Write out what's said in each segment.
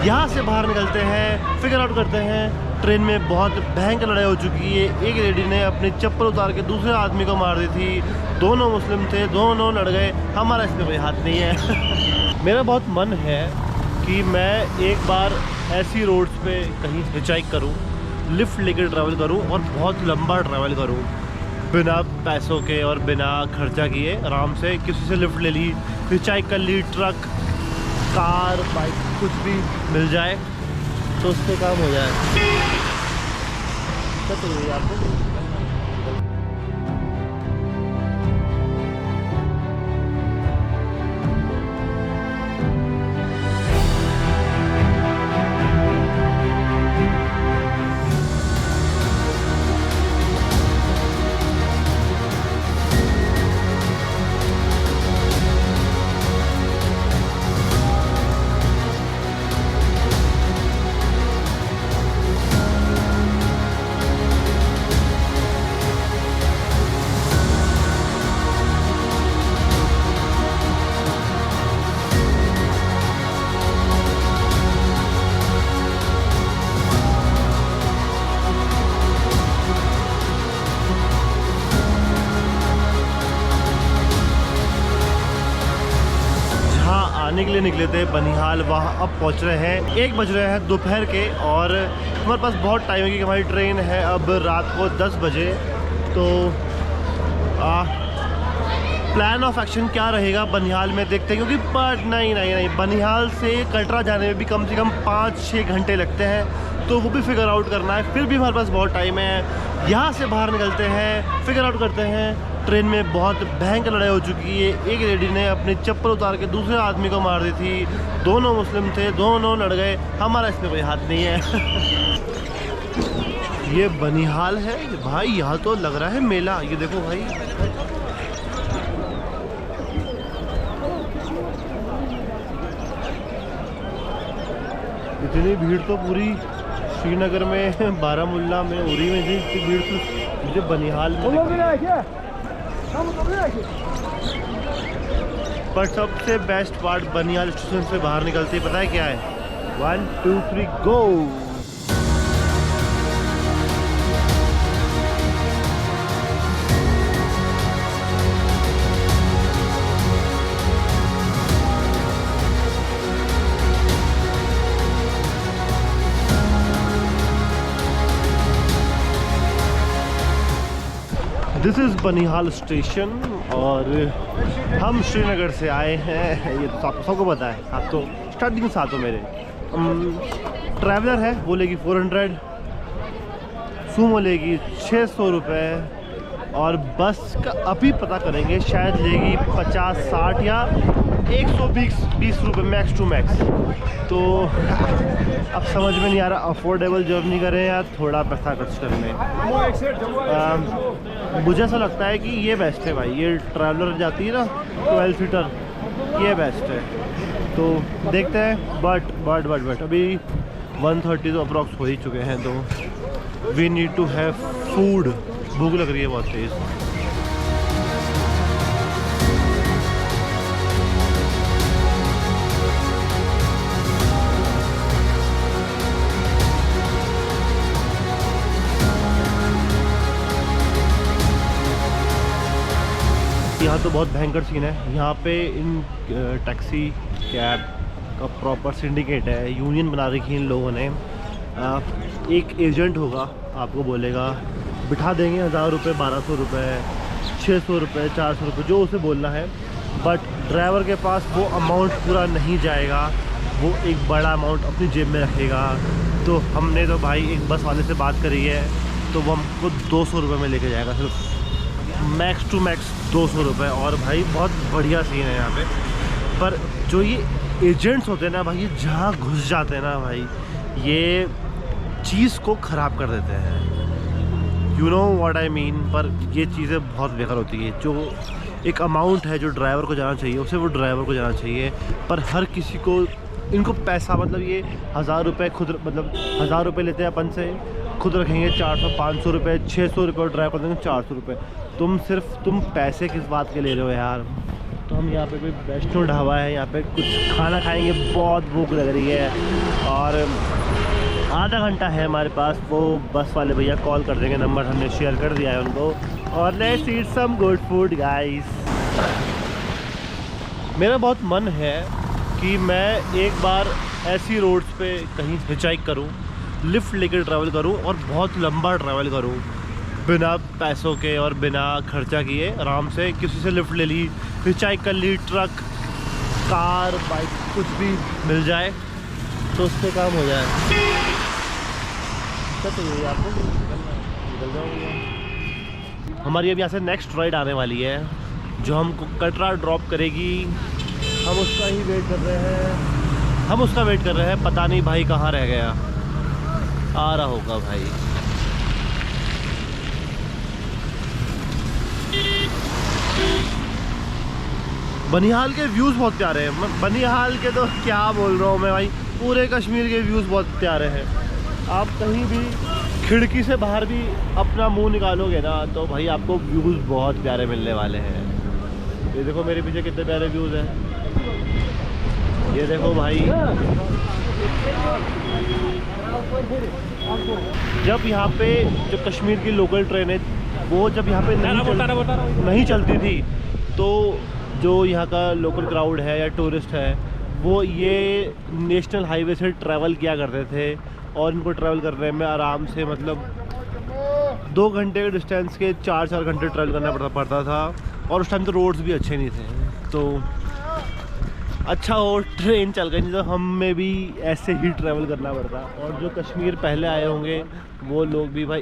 यहाँ से बाहर निकलते हैं, फिगर आउट करते हैं। ट्रेन में बहुत भयंकर लड़ाई हो चुकी है। एक लेडी ने अपनी चप्पल उतार के दूसरे आदमी को मार दी थी। दोनों मुस्लिम थे, दोनों लड़ गए। हमारा इसमें कोई हाथ नहीं है। मेरा बहुत मन है कि मैं एक बार ऐसी रोड्स पे कहीं हिचाइक करूं, लिफ्ट लेकर ट्रैवल करूं और बहुत लंबा ट्रैवल करूं बिना पैसों के और बिना खर्चा किए। आराम से किसी से लिफ्ट ले ली, हिचाइक कर ली, ट्रक, कार, बाइक कुछ भी मिल जाए तो उससे काम हो जाए। तो आपको आने के लिए निकले थे बनिहाल, वहाँ अब पहुँच रहे हैं। 1 बज रहे हैं दोपहर के और हमारे पास बहुत टाइम है कि हमारी ट्रेन है अब रात को 10 बजे। तो प्लान ऑफ एक्शन क्या रहेगा बनिहाल में देखते हैं, क्योंकि पर नहीं बनिहाल से कटरा जाने में भी कम से कम 5-6 घंटे लगते हैं। तो वो भी फिगर आउट करना है। फिर भी हमारे पास बहुत टाइम है। यहाँ से बाहर निकलते हैं, फिगर आउट करते हैं। ट्रेन में बहुत भयंकर लड़ाई हो चुकी है। एक लेडी ने अपनी चप्पल उतार के दूसरे आदमी को मार दी थी। दोनों मुस्लिम थे, दोनों लड़ गए। हमारा इसमें कोई हाथ नहीं है। ये बनिहाल है भाई, यहाँ तो लग रहा है मेला। ये देखो भाई, इतनी भीड़ तो पूरी श्रीनगर में, बारामुल्ला में, उरी में थी। इतनी भीड़ तो मुझे बनिहाल में। पर सबसे बेस्ट पार्ट बनिहाल स्टेशन से बाहर निकलते ही पता है क्या है? 1 2 3 गो। दिस इज़ बनिहाल स्टेशन और हम श्रीनगर से आए हैं। ये तो सबको पता है, आप तो स्टार्टिंग साथ हो मेरे। ट्रैवलर है, वो लेगी 400, सूमो लेगी 600 रुपये और बस का अभी पता करेंगे, शायद लेगी 50-60 या 120 रुपये मैक्स टू मैक्स। तो अब समझ में नहीं आ रहा अफोर्डेबल जर्नी करें या थोड़ा पैसा खर्च कर लें। मुझे ऐसा लगता है कि ये बेस्ट है भाई। ये ट्रैवलर जाती है ना 12 सीटर, ये बेस्ट है। तो देखते हैं। बट अभी 1:30 तो अप्रॉक्स हो ही चुके हैं। तो we need to have food. भूख लग रही है बहुत तेज़। यहाँ तो बहुत भयंकर सीन है। यहाँ पे इन टैक्सी कैब का प्रॉपर सिंडिकेट है, यूनियन बना रखी है इन लोगों ने। एक एजेंट होगा, आपको बोलेगा बिठा देंगे 1000 रुपये, 1200 रुपये, 600 रुपये, 400 रुपये, जो उसे बोलना है। बट ड्राइवर के पास वो अमाउंट पूरा नहीं जाएगा, वो एक बड़ा अमाउंट अपनी जेब में रखेगा। तो हमने तो भाई एक बस वाले से बात करी है, तो वो हमको 200 रुपये में लेके जाएगा, सिर्फ मैक्स टू मैक्स 200 रुपये। और भाई बहुत बढ़िया सीन है यहाँ पे। पर जो ये एजेंट्स होते हैं ना भाई, ये जहाँ घुस जाते हैं ना भाई, ये चीज़ को ख़राब कर देते हैं। You know what I mean. पर ये चीज़ें बहुत बेकार होती है। जो एक अमाउंट है जो ड्राइवर को जाना चाहिए, उसे वो ड्राइवर को जाना चाहिए। पर हर किसी को, इनको पैसा मतलब ये 1000 रुपये खुद, मतलब 1000 रुपये लेते हैं अपन से, खुद रखेंगे 400-500 रुपये, 600 रुपये और ड्राइवर देंगे 400 रुपये। तुम पैसे किस बात के ले रहे हो यार? तो हम यहाँ पे कोई वैष्णो ढाबा है, यहाँ पे कुछ खाना खाएंगे, बहुत भूख लग रही है और आधा घंटा है हमारे पास। वो बस वाले भैया कॉल कर देंगे, नंबर हमने शेयर कर दिया है उनको। और let's eat some good food guys. मेरा बहुत मन है कि मैं एक बार ऐसी रोड्स पे कहीं हिचहाइक करूं, लिफ्ट लेकर ट्रैवल करूं और बहुत लंबा ट्रैवल करूं बिना पैसों के और बिना खर्चा किए। आराम से किसी से लिफ्ट ले ली, हिचहाइक कर ली, ट्रक, कार, बाइक कुछ भी मिल जाए तो उससे काम हो जाए। क्या चाहिए आपको? निकल जाओगे। हमारी अब यहाँ से नेक्स्ट राइड आने वाली है जो हमको कटरा ड्रॉप करेगी। हम उसका ही वेट कर रहे हैं, हम उसका वेट कर रहे हैं। पता नहीं भाई कहाँ रह गया, आ रहा होगा भाई। बनिहाल के व्यूज़ बहुत प्यारे हैं। बनिहाल के तो क्या बोल रहा हूँ मैं भाई, पूरे कश्मीर के व्यूज़ बहुत प्यारे हैं। आप कहीं भी खिड़की से बाहर भी अपना मुंह निकालोगे ना तो भाई आपको व्यूज़ बहुत प्यारे मिलने वाले हैं। ये देखो मेरे पीछे कितने प्यारे व्यूज़ हैं, ये देखो भाई। जब यहाँ पे जो कश्मीर की लोकल ट्रेन है वो जब यहाँ पे नहीं चलती थी तो जो यहाँ का लोकल क्राउड है या टूरिस्ट है वो ये नेशनल हाईवे से ट्रैवल किया करते थे और इनको ट्रैवल करने में आराम से मतलब 2 घंटे के डिस्टेंस के 4 घंटे ट्रैवल करना पड़ता था। और उस टाइम तो रोड्स भी अच्छे नहीं थे, तो अच्छा हो ट्रेन चल गई, नहीं तो हमें भी ऐसे ही ट्रैवल करना पड़ता। और जो कश्मीर पहले आए होंगे वो लोग भी भाई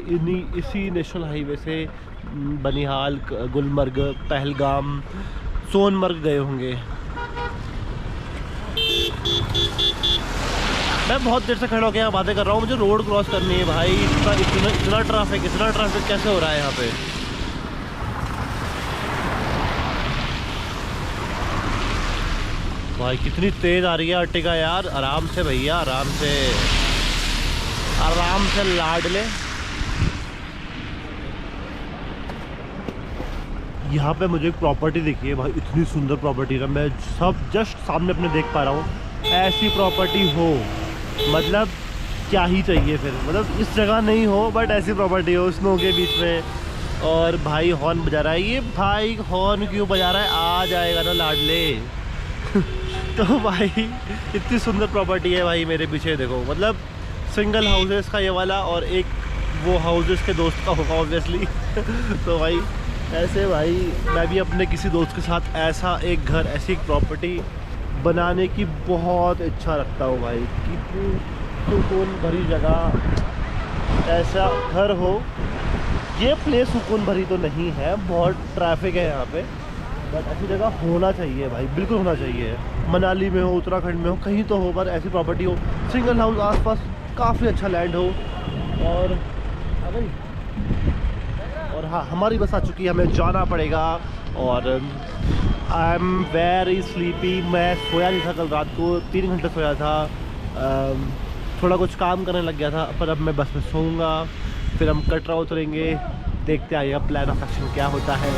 इसी नेशनल हाईवे से बनिहाल, गुलमर्ग, पहलगाम, सोनमर्ग गए होंगे। मैं बहुत देर से खड़ा होकर यहाँ बातें कर रहा हूँ, मुझे रोड क्रॉस करनी है भाई। इतना ट्रैफिक कैसे हो रहा है यहाँ पे। भाई कितनी तेज आ रही है अर्टिगा यार। आराम से भैया, आराम से लाड ले। यहाँ पे मुझे एक प्रॉपर्टी दिखी है भाई, इतनी सुंदर प्रॉपर्टी ना, मैं सब जस्ट सामने अपने देख पा रहा हूँ। ऐसी प्रॉपर्टी हो मतलब क्या ही चाहिए फिर, मतलब इस जगह नहीं हो बट ऐसी प्रॉपर्टी हो स्नो के बीच में। और भाई हॉर्न बजा रहा है, ये भाई हॉर्न क्यों बजा रहा है, आ जाएगा ना लाडले। तो भाई इतनी सुंदर प्रॉपर्टी है भाई मेरे पीछे देखो, मतलब सिंगल हाउसेस का ये वाला और एक वो हाउसेस के दोस्त का होगा ऑब्वियसली। तो भाई ऐसे भाई मैं भी अपने किसी दोस्त के साथ ऐसा एक घर, ऐसी एक प्रॉपर्टी बनाने की बहुत इच्छा रखता हूँ भाई। कितनी सुकून भरी जगह ऐसा घर हो। ये प्लेस सुकून भरी तो नहीं है, बहुत ट्रैफिक है यहाँ पे, बट ऐसी जगह होना चाहिए भाई, बिल्कुल होना चाहिए। मनाली में हो, उत्तराखंड में हो, कहीं तो हो पर ऐसी प्रॉपर्टी हो, सिंगल हाउस, आसपास काफ़ी अच्छा लैंड हो। और हाँ हमारी बस आ चुकी है, हमें जाना पड़ेगा। और आई एम वेरी स्लीपी। मैं सोया नहीं था कल रात को, 3 घंटे सोया था। थोड़ा कुछ काम करने लग गया था, पर अब मैं बस में सोऊंगा, फिर हम कटरा उतरेंगे, देखते आइएगा प्लान ऑफ एक्शन क्या होता है।